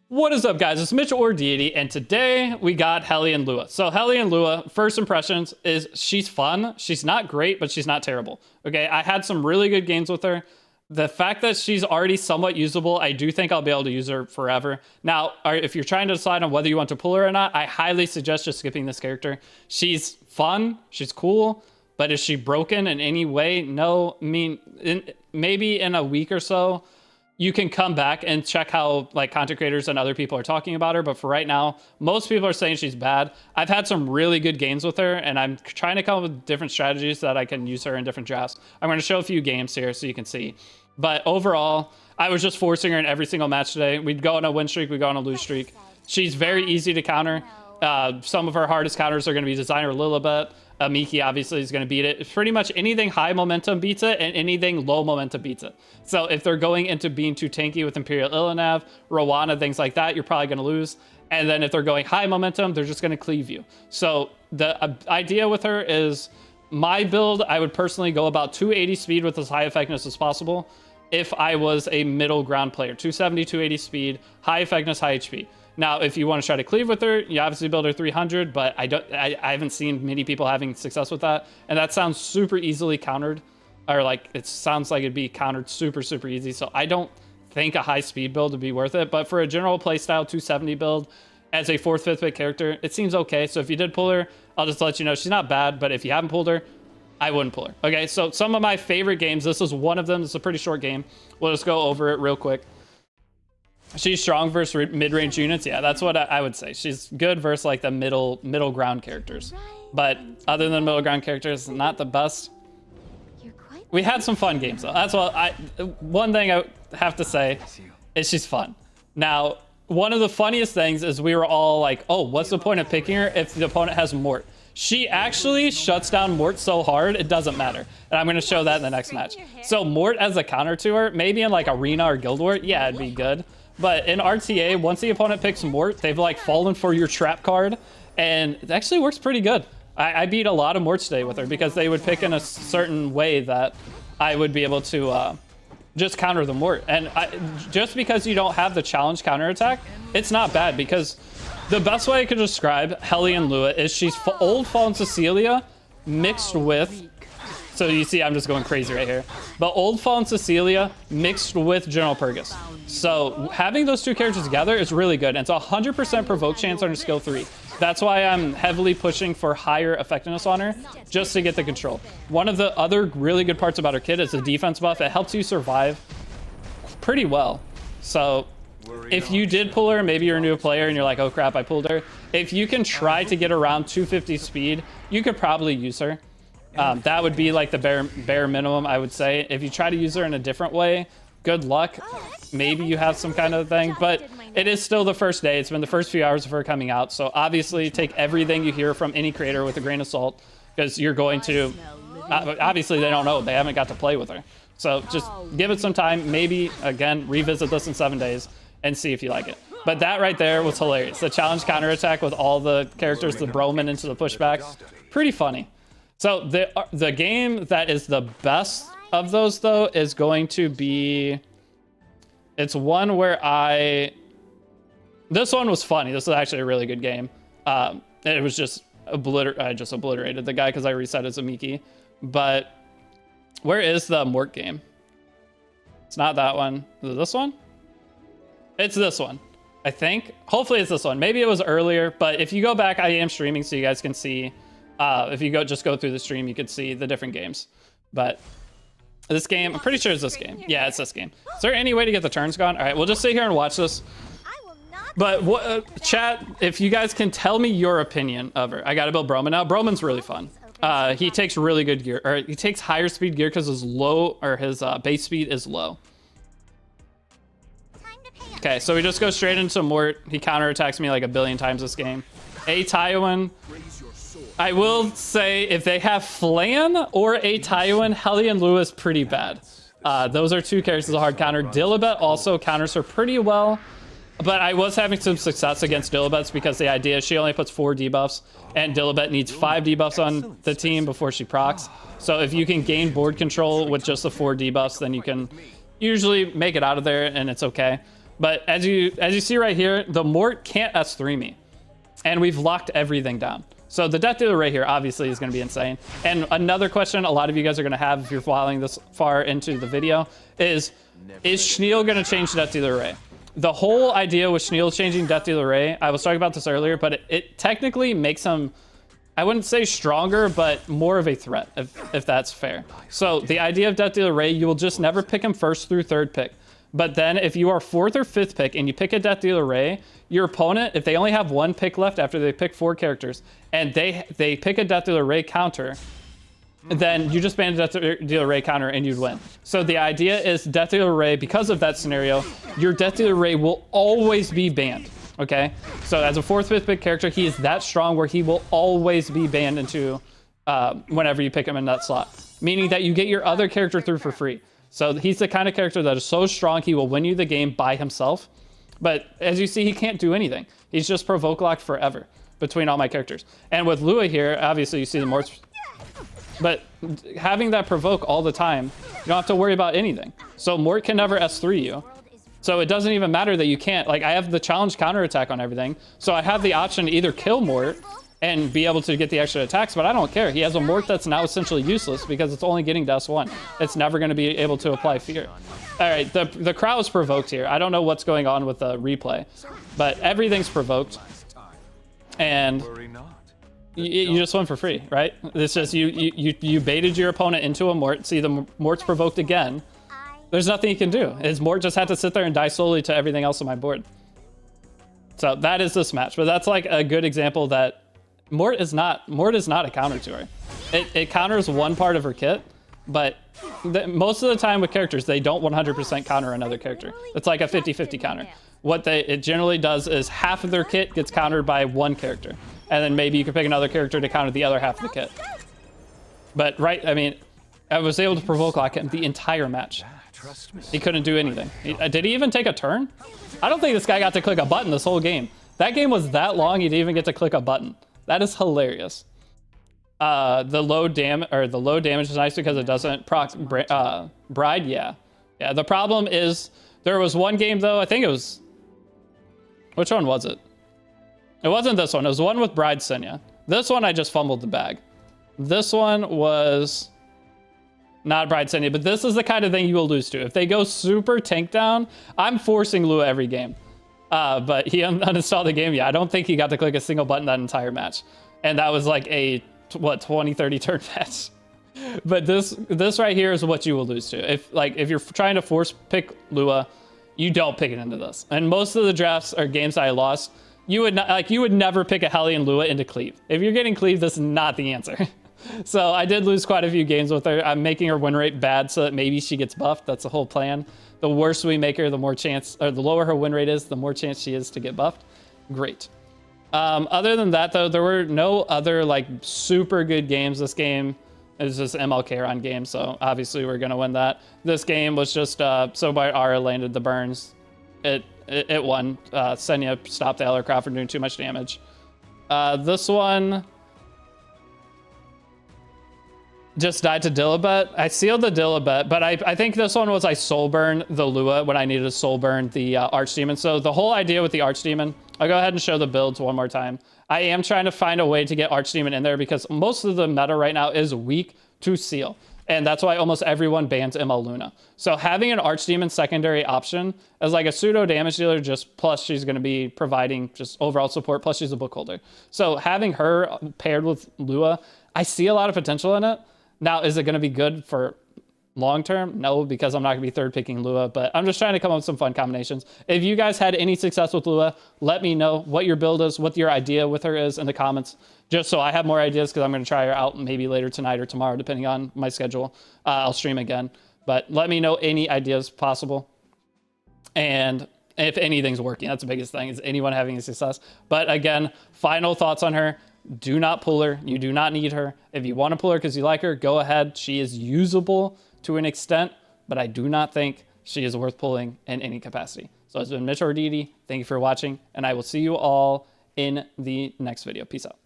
What is up, guys? It's Mitch or Deity, and today we got Helly and Lua. So Helly and Lua, first impressions is she's fun. She's not great, but she's not terrible. Okay, I had some really good games with her. The fact that she's already somewhat usable, I do think I'll be able to use her forever. Now, if you're trying to decide on whether you want to pull her or not, I highly suggest just skipping this character. She's fun, she's cool, but is she broken in any way? No. I mean, maybe in a week or so, you can come back and check how like content creators and other people are talking about her. But for right now, most people are saying she's bad. I've had some really good games with her, and I'm trying to come up with different strategies so that I can use her in different drafts. I'm going to show a few games here so you can see. But overall, I was just forcing her in every single match today. We'd go on a win streak, we'd go on a lose streak. She's very easy to counter. Some of her hardest counters are going to be Designer Lilibet. Miki obviously is going to beat it. Pretty much anything high momentum beats it, and anything low momentum beats it. So if they're going into being too tanky with Imperial Illinev, Rowana, things like that, you're probably going to lose. And then if they're going high momentum, they're just going to cleave you. So the idea with her is, my build, I would personally go about 280 speed with as high effectiveness as possible if I was a middle ground player. 270, 280 speed, high effectiveness, high HP. Now, if you want to try to cleave with her, you obviously build her 300, but I haven't seen many people having success with that. And that sounds super easily countered, or like it sounds like it'd be countered super, super easy. So I don't think a high speed build would be worth it. But for a general playstyle 270 build as a 4th, 5th pick character, it seems okay. So if you did pull her, I'll just let you know she's not bad. But if you haven't pulled her, I wouldn't pull her. Okay, so some of my favorite games, this is one of them. This is a pretty short game. We'll just go over it real quick. She's strong versus mid-range units. Yeah, that's what I would say. She's good versus like the middle ground characters. But other than middle ground characters, not the best. We had some fun games though. That's what one thing I have to say is she's fun. Now, one of the funniest things is we were all like, oh, what's the point of picking her if the opponent has Mort? She actually shuts down Mort so hard, it doesn't matter. And I'm going to show that in the next match. So Mort as a counter to her, maybe in like Arena or Guild War, yeah, it'd be good. But in RTA, once the opponent picks Mort, they've like fallen for your trap card. And it actually works pretty good. I beat a lot of Morts today with her because they would pick in a certain way that I would be able to just counter the Mort. And just because you don't have the challenge counterattack, it's not bad, because the best way I could describe Helly and Lua is she's old Fallen Cecilia mixed with... So you see, I'm just going crazy right here. But old Fallen Cecilia mixed with General Purgus. So having those two characters together is really good. And it's a 100% provoke chance on her skill 3. That's why I'm heavily pushing for higher effectiveness on her, just to get the control. One of the other really good parts about her kit is the defense buff. It helps you survive pretty well. So if you did pull her, maybe you're a new player and you're like, oh crap, I pulled her. If you can try to get around 250 speed, you could probably use her. That would be like the bare minimum, I would say. If you try to use her in a different way, good luck. Maybe you have some kind of thing, but it is still the first day. It's been the first few hours of her coming out. So obviously take everything you hear from any creator with a grain of salt, because you're going to, obviously they don't know, they haven't got to play with her. So just give it some time. Maybe, again, revisit this in 7 days and see if you like it. But that right there was hilarious. The challenge counterattack with all the characters, the Broman into the pushback, pretty funny. So the game that is the best of those, though, is going to be... It's one where this one was funny. This is actually a really good game. It was just I just obliterated the guy because I reset as a Miki. But where is the Mort game? It's not that one. Is it this one? It's this one, I think. Hopefully it's this one. Maybe it was earlier, but if you go back, I am streaming so you guys can see. If you just go through the stream, you could see the different games. But this game, I'm pretty sure it's this game. Yeah, it's this game. Is there any way to get the turns gone? All right, we'll just sit here and watch this. But chat, if you guys can tell me your opinion of her. I got to build Broman now. Broman's really fun. He takes really good gear, or he takes higher speed gear because his base speed is low. Okay, so we just go straight into Mort. He counterattacks me like a billion times this game. A Tywin. I will say, if they have Flan or a Tywin, Helly and Lua is pretty bad. Those are two characters a hard counter. Dilibet also counters her pretty well, but I was having some success against Dilibet's because the idea is she only puts 4 debuffs, and Dilibet needs 5 debuffs on the team before she procs. So if you can gain board control with just the 4 debuffs, then you can usually make it out of there, and it's okay. But as you see right here, the Mort can't S3 me. And we've locked everything down. So the Death Dealer Ray here obviously is going to be insane. And another question a lot of you guys are going to have if you're following this far into the video is Schneel going to change Death Dealer Ray? The whole idea with Schneel changing Death Dealer Ray, I was talking about this earlier, but it technically makes him, I wouldn't say stronger, but more of a threat, if that's fair. So the idea of Death Dealer Ray, you will just never pick him first through third pick. But then if you are fourth or fifth pick and you pick a Death Dealer Ray, your opponent, if they only have one pick left after they pick 4 characters, and they pick a Death Dealer Ray counter, then you just ban a Death Dealer Ray counter and you'd win. So the idea is Death Dealer Ray, because of that scenario, your Death Dealer Ray will always be banned, okay? So as a 4th, 5th pick character, he is that strong where he will always be banned into whenever you pick him in that slot, meaning that you get your other character through for free. So he's the kind of character that is so strong, he will win you the game by himself. But as you see, he can't do anything. He's just provoke locked forever between all my characters. And with Lua here, obviously you see the Morts. But having that provoke all the time, you don't have to worry about anything. So Mort can never S3 you. So it doesn't even matter that you can't. Like, I have the challenge counter attack on everything. So I have the option to either kill Mort and be able to get the extra attacks, but I don't care. He has a Mort that's now essentially useless because it's only getting to S1. It's never going to be able to apply fear. All right, the crowd is provoked here. I don't know what's going on with the replay, but everything's provoked. And you just went for free, right? It's just you baited your opponent into a Mort. See, the Mort's provoked again. There's nothing you can do. His Mort just had to sit there and die slowly to everything else on my board. So that is this match, but that's like a good example that Mort is not a counter to her. It counters one part of her kit, but most of the time with characters, they don't 100% counter another character. It's like a 50-50 counter. What it generally does is half of their kit gets countered by one character, and then maybe you can pick another character to counter the other half of the kit. But I mean, I was able to provoke lock him the entire match. He couldn't do anything. Did he even take a turn? I don't think this guy got to click a button this whole game. That game was that long, he didn't even get to click a button. That is hilarious. The low damage is nice because it doesn't proc Bride. Yeah. The problem is there was one game though. I think it was. Which one was it? It wasn't this one. It was one with Bride Senya. This one I just fumbled the bag. This one was not Bride Senya, but this is the kind of thing you will lose to. If they go super tank down, I'm forcing Lua every game. But he uninstalled the game. Yeah, I don't think he got to click a single button that entire match. And that was like a, 20, 30 turn match. But this right here is what you will lose to. If you're trying to force pick Lua, you don't pick it into this. And most of the drafts or games I lost, you would never pick a Hellion Lua into cleave. If you're getting cleave, this is not the answer. So I did lose quite a few games with her. I'm making her win rate bad so that maybe she gets buffed. That's the whole plan. The worse we make her, the more chance, or the lower her win rate is, the more chance she is to get buffed. Great. Other than that, though, there were no other like super good games. This game is just MLK run game, so obviously we're gonna win that. This game was just so by Ara landed the burns. It won. Senya stopped the Ellercraft from doing too much damage. This one just died to Dilibet. I sealed the Dilibet, but I think this one was I soul burn the Lua when I needed to soul burn the Archdemon. So the whole idea with the Archdemon, I'll go ahead and show the builds one more time. I am trying to find a way to get Archdemon in there because most of the meta right now is weak to seal. And that's why almost everyone bans ML Luna. So having an Archdemon secondary option as like a pseudo damage dealer, just plus she's going to be providing just overall support, plus she's a book holder. So having her paired with Lua, I see a lot of potential in it. Now, is it going to be good for long term? No, because I'm not going to be third picking Lua, but I'm just trying to come up with some fun combinations. If you guys had any success with Lua, let me know what your build is, what your idea with her is in the comments, just so I have more ideas because I'm going to try her out maybe later tonight or tomorrow, depending on my schedule. I'll stream again, but let me know any ideas possible. And if anything's working, that's the biggest thing, is anyone having a success. But again, final thoughts on her. Do not pull her. You do not need her. If you want to pull her because you like her, go ahead. She is usable to an extent, but I do not think she is worth pulling in any capacity. So it's been Mitch or Deity. Thank you for watching, and I will see you all in the next video. Peace out.